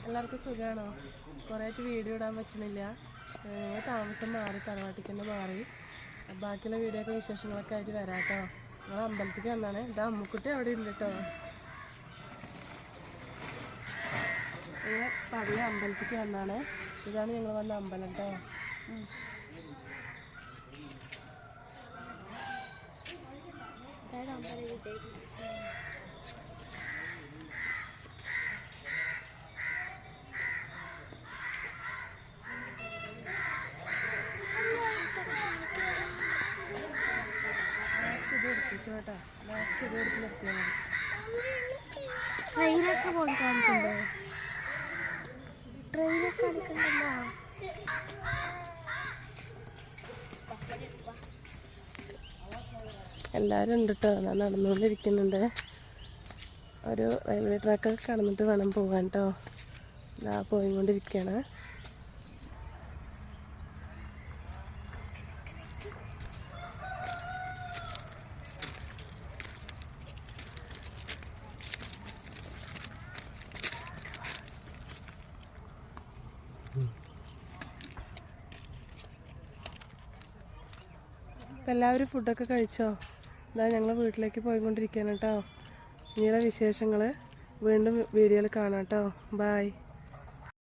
എല്ലാവർക്കും സുഖമാണോ? കുറേയായിട്ട് വീഡിയോ ഇടാൻ പറ്റണില്ല. ഞങ്ങൾ താമസം മാറി, തറവാട്ടിക്ക് തന്നെ മാറി. ബാക്കിയുള്ള വീഡിയോ ഒക്കെ വിശേഷങ്ങളൊക്കെ ആയിട്ട് വരാം കേട്ടോ. ഞങ്ങൾ അമ്പലത്തേക്ക് വന്നാണ്. ഇതാ അമ്മുക്കുട്ടി അവിടെ ഉണ്ട് കേട്ടോ. ഞങ്ങൾ പഴയ അമ്പലത്തേക്ക് വന്നാണ്. ഇതാണ് ഞങ്ങൾ വന്ന അമ്പലം കേട്ടോ. ട്രെയിനൊക്കെ കൊണ്ടുവന്നിട്ടുണ്ടോ? ട്രെയിനൊക്കെ എടുക്കണ്ടല്ലോ. എല്ലാവരും ഉണ്ട് കേട്ടോ. ഞാൻ നടന്നുകൊണ്ടിരിക്കുന്നുണ്ട്. ഒരു റെയിൽവേ ട്രാക്കൊക്കെ കടന്നിട്ട് വേണം പോകാൻ കേട്ടോ. ഞാൻ പോയിക്കൊണ്ടിരിക്കുകയാണ്. അപ്പം എല്ലാവരും ഫുഡൊക്കെ കഴിച്ചോ? ഇതാ ഞങ്ങൾ വീട്ടിലേക്ക് പോയിക്കൊണ്ടിരിക്കുകയാണ് കേട്ടോ. ഇനിയുള്ള വിശേഷങ്ങൾ വീണ്ടും വീഡിയോയിൽ കാണാം കേട്ടോ. ബായ്.